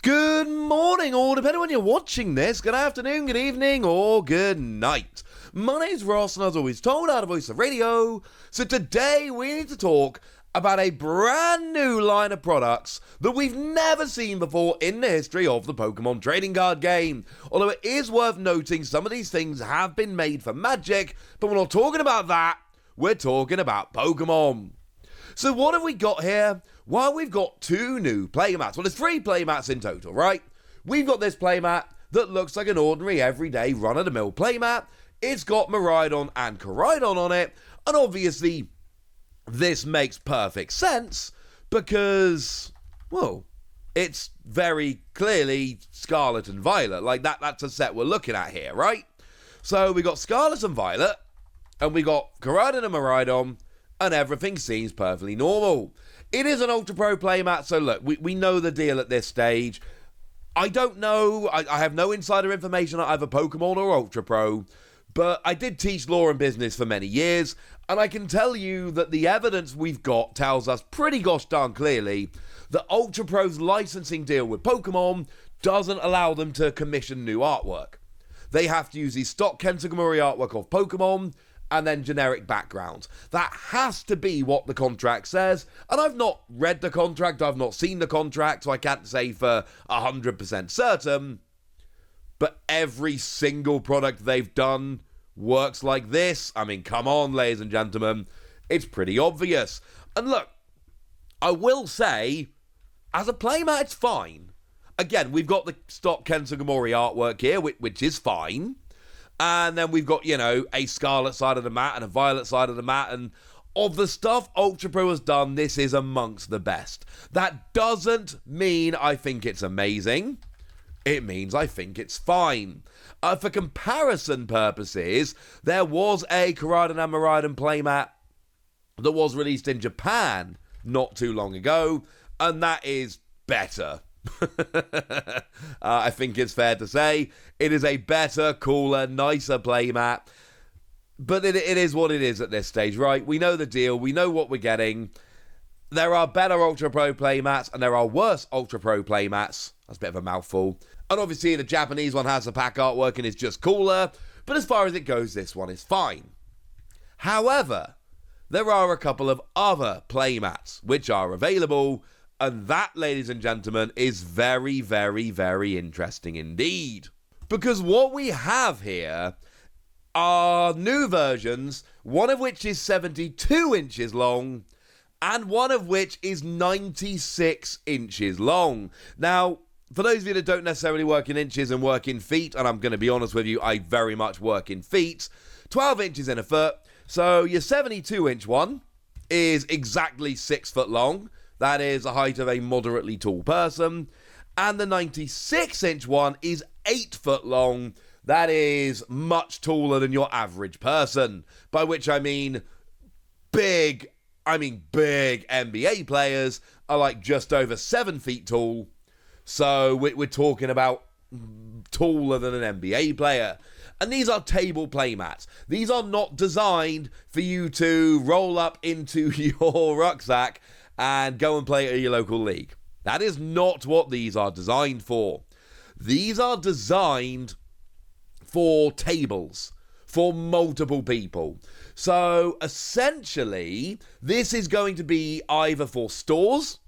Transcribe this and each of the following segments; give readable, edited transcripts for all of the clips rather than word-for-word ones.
Good morning, or depending on when you're watching this, good afternoon, good evening, or good night. My name's Ross, and as always told, out of Voice of Radio. So today we need to talk about a brand new line of products that we've never seen before in the history of the Pokemon trading card game. Although it is worth noting some of these things have been made for Magic, but we're not talking about that, we're talking about Pokemon. So what have we got here? Well, we've got two new playmats. Well, there's three playmats in total, right? We've got this playmat that looks like an ordinary, everyday, run-of-the-mill playmat. It's got Miraidon and Koraidon on it, and obviously this makes perfect sense because, well, it's very clearly Scarlet and Violet. Like, that's a set we're looking at here, right? So we got Scarlet and Violet, and we got Koraidon and Miraidon, and everything seems perfectly normal. It is an Ultra Pro playmat, so look, we know the deal at this stage. I don't know, I have no insider information on either Pokemon or Ultra Pro, but I did teach law and business for many years, and I can tell you that the evidence we've got tells us pretty gosh darn clearly that Ultra Pro's licensing deal with Pokemon doesn't allow them to commission new artwork. They have to use the stock Kensogomori artwork of Pokemon, and then generic backgrounds. That has to be what the contract says, and I've not read the contract, I've not seen the contract, so I can't say for 100% certain, but every single product they've done works like this. I mean, come on, ladies and gentlemen, it's pretty obvious. And look, I will say, as a playmat, it's fine. Again, we've got the stock Kensogomori artwork here, which is fine. And then we've got, you know, a Scarlet side of the mat and a Violet side of the mat. And of the stuff Ultra Pro has done, this is amongst the best. That doesn't mean I think it's amazing. It means I think it's fine. For comparison purposes, there was a Koraidon and Miraidon playmat that was released in Japan not too long ago. And that is better. I think it's fair to say it is a better, cooler, nicer playmat, but it is what it is at this stage, right? We know the deal, we know what we're getting. There are better Ultra Pro playmats and there are worse Ultra Pro playmats. That's a bit of a mouthful. And obviously the Japanese one has the pack artwork and is just cooler, but as far as it goes, this one is fine. However, there are a couple of other playmats which are available. And that, ladies and gentlemen, is very, very, very interesting indeed. Because what we have here are new versions, one of which is 72 inches long, and one of which is 96 inches long. Now, for those of you that don't necessarily work in inches and work in feet, and I'm going to be honest with you, I very much work in feet, 12 inches in a foot. So your 72-inch one is exactly 6 foot long. That is the height of a moderately tall person. And the 96-inch one is 8 foot long. That is much taller than your average person. By which I mean big NBA players are like just over 7 feet tall. So we're talking about taller than an NBA player. And these are table playmats. These are not designed for you to roll up into your rucksack and go and play at your local league. That is not what these are designed for. These are designed for tables, for multiple people. So essentially, this is going to be either for stores,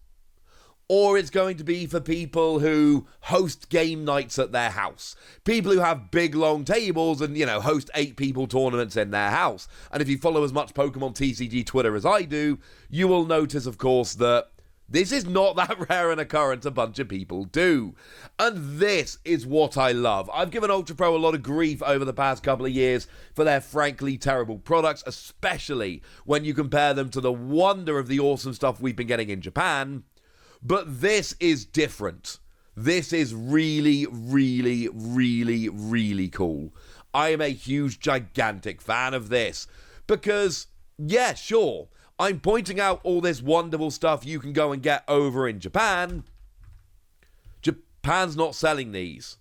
or it's going to be for people who host game nights at their house. People who have big, long tables and, you know, host 8-people tournaments in their house. And if you follow as much Pokemon TCG Twitter as I do, you will notice, of course, that this is not that rare an occurrence a bunch of people do. And this is what I love. I've given Ultra Pro a lot of grief over the past couple of years for their frankly terrible products, especially when you compare them to the wonder of the awesome stuff we've been getting in Japan. But this is different. This is really, really, really, really cool. I am a huge, gigantic fan of this. Because, yeah, sure, I'm pointing out all this wonderful stuff you can go and get over in Japan. Japan's not selling these.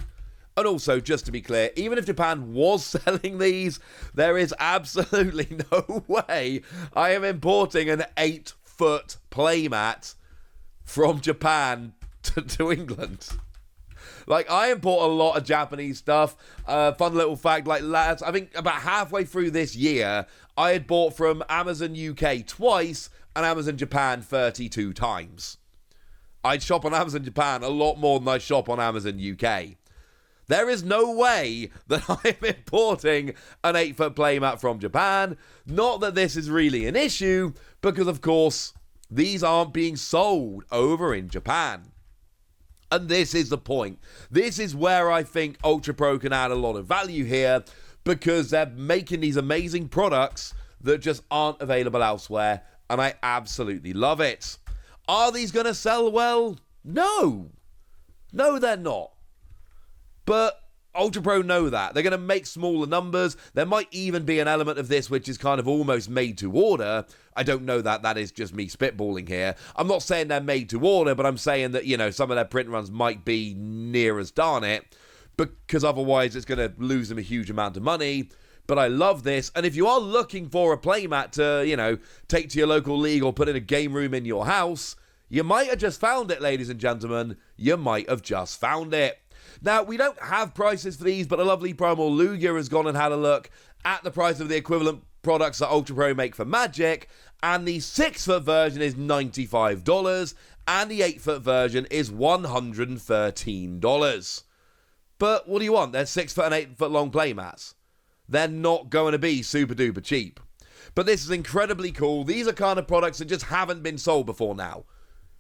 And also, just to be clear, even if Japan was selling these, there is absolutely no way I am importing an 8-foot playmat from Japan to England. Like, I import a lot of Japanese stuff. Fun little fact, like, lads, I think about halfway through this year, I had bought from Amazon UK twice and Amazon Japan 32 times. I'd shop on Amazon Japan a lot more than I shop on Amazon UK. There is no way that I'm importing an 8-foot playmat from Japan. Not that this is really an issue, because of course, these aren't being sold over in Japan. And this is the point. This is where I think Ultra Pro can add a lot of value here, because they're making these amazing products that just aren't available elsewhere, and I absolutely love it. Are these going to sell well? No. No, they're not. But Ultra Pro know that. They're going to make smaller numbers. There might even be an element of this which is kind of almost made to order. I don't know that. That is just me spitballing here. I'm not saying they're made to order, but I'm saying that, you know, some of their print runs might be near as darn it, because otherwise it's going to lose them a huge amount of money. But I love this. And if you are looking for a playmat to, you know, take to your local league or put in a game room in your house, you might have just found it, ladies and gentlemen. You might have just found it. Now, we don't have prices for these, but a lovely Primal Lugia has gone and had a look at the price of the equivalent products that Ultra Pro make for Magic, and the 6-foot version is $95, and the 8-foot version is $113. But what do you want? They're 6-foot and 8-foot long playmats. They're not going to be super duper cheap. But this is incredibly cool. These are kind of products that just haven't been sold before now.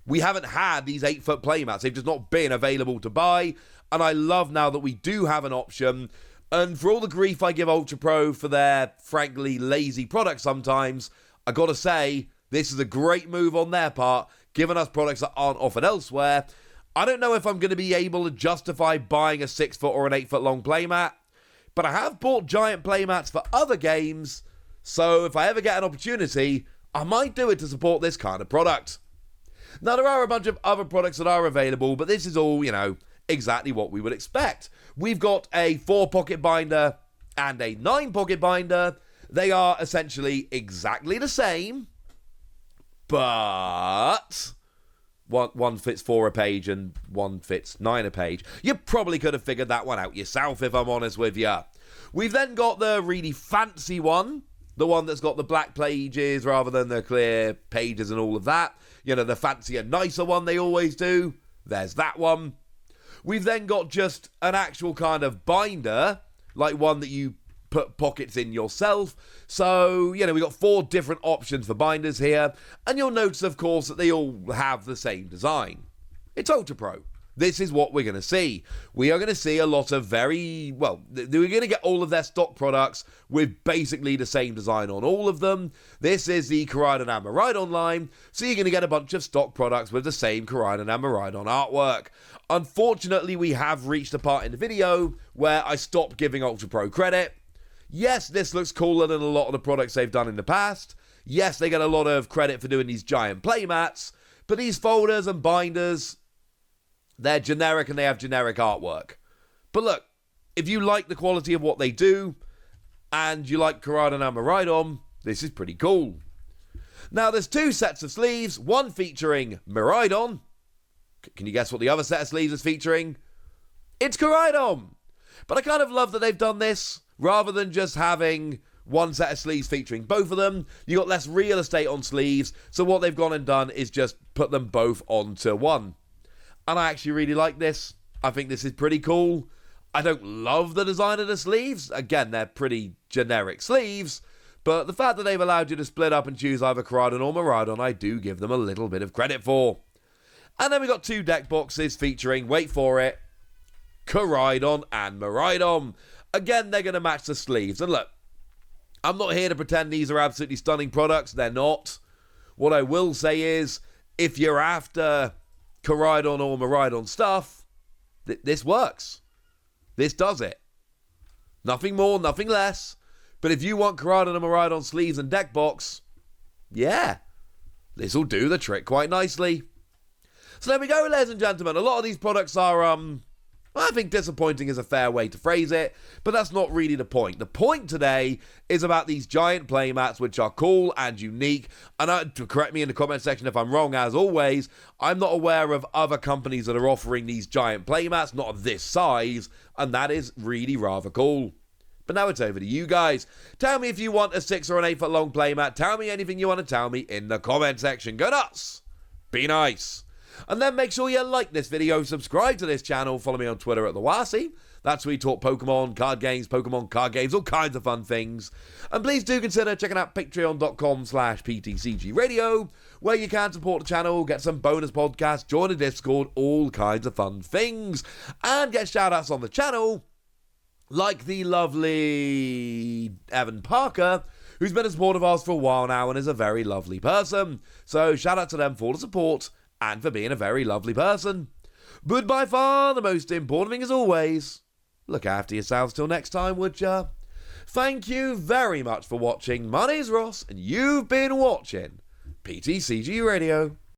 We haven't had these 8-foot playmats. They've just not been available to buy. And I love now that we do have an option. And for all the grief I give Ultra Pro for their, frankly, lazy products sometimes, I gotta say, this is a great move on their part, giving us products that aren't offered elsewhere. I don't know if I'm going to be able to justify buying a 6-foot or an 8-foot long playmat, but I have bought giant playmats for other games, so if I ever get an opportunity, I might do it to support this kind of product. Now, there are a bunch of other products that are available, but this is all, you know, exactly what we would expect. We've got a 4-pocket binder and a 9-pocket binder. They are essentially exactly the same, but one fits 4 a page and one fits 9 a page. You probably could have figured that one out yourself, if I'm honest with you. We've then got the really fancy one, the one that's got the black pages rather than the clear pages and all of that. You know, the fancier, nicer one they always do. There's that one. We've then got just an actual kind of binder, like one that you put pockets in yourself. So, you know, we've got 4 different options for binders here. And you'll notice, of course, that they all have the same design. It's Ultra Pro. This is what we're going to see. We are going to see a lot of we're going to get all of their stock products with basically the same design on all of them. This is the Koraidon and Miraidon line, so you're going to get a bunch of stock products with the same Koraidon and Miraidon artwork. Unfortunately, we have reached a part in the video where I stopped giving Ultra Pro credit. Yes, this looks cooler than a lot of the products they've done in the past. Yes, they get a lot of credit for doing these giant playmats, but these folders and binders, they're generic and they have generic artwork. But look, if you like the quality of what they do, and you like Koraidon and Miraidon, this is pretty cool. Now, there's 2 sets of sleeves, one featuring Miraidon. Can you guess what the other set of sleeves is featuring? It's Koraidon! But I kind of love that they've done this, rather than just having one set of sleeves featuring both of them. You got less real estate on sleeves, so what they've gone and done is just put them both onto one. And I actually really like this. I think this is pretty cool. I don't love the design of the sleeves. Again, they're pretty generic sleeves. But the fact that they've allowed you to split up and choose either Koraidon or Miraidon, I do give them a little bit of credit for. And then we got 2 deck boxes featuring, wait for it, Koraidon and Miraidon. Again, they're going to match the sleeves. And look, I'm not here to pretend these are absolutely stunning products. They're not. What I will say is, if you're after Koraidon or Miraidon stuff, this works. This does it. Nothing more, nothing less. But if you want Koraidon and Miraidon sleeves and deck box, yeah, this will do the trick quite nicely. So there we go, ladies and gentlemen. A lot of these products are, I think disappointing is a fair way to phrase it, but that's not really the point. The point today is about these giant playmats, which are cool and unique. And correct me in the comment section if I'm wrong, as always. I'm not aware of other companies that are offering these giant playmats, not of this size, and that is really rather cool. But now it's over to you guys. Tell me if you want a 6 or an 8 foot long playmat. Tell me anything you want to tell me in the comment section. Go nuts! Be nice! And then make sure you like this video, subscribe to this channel, follow me on Twitter at TheWasi. That's where we talk Pokemon card games, all kinds of fun things. And please do consider checking out patreon.com/PTCG Radio, where you can support the channel, get some bonus podcasts, join the Discord, all kinds of fun things. And get shout-outs on the channel, like the lovely Evan Parker, who's been a supporter of ours for a while now and is a very lovely person. So shout out to them for the support and for being a very lovely person. But by far the most important thing, as always, look after yourselves till next time, would ya? Thank you very much for watching. My name's Ross, and you've been watching PTCG Radio.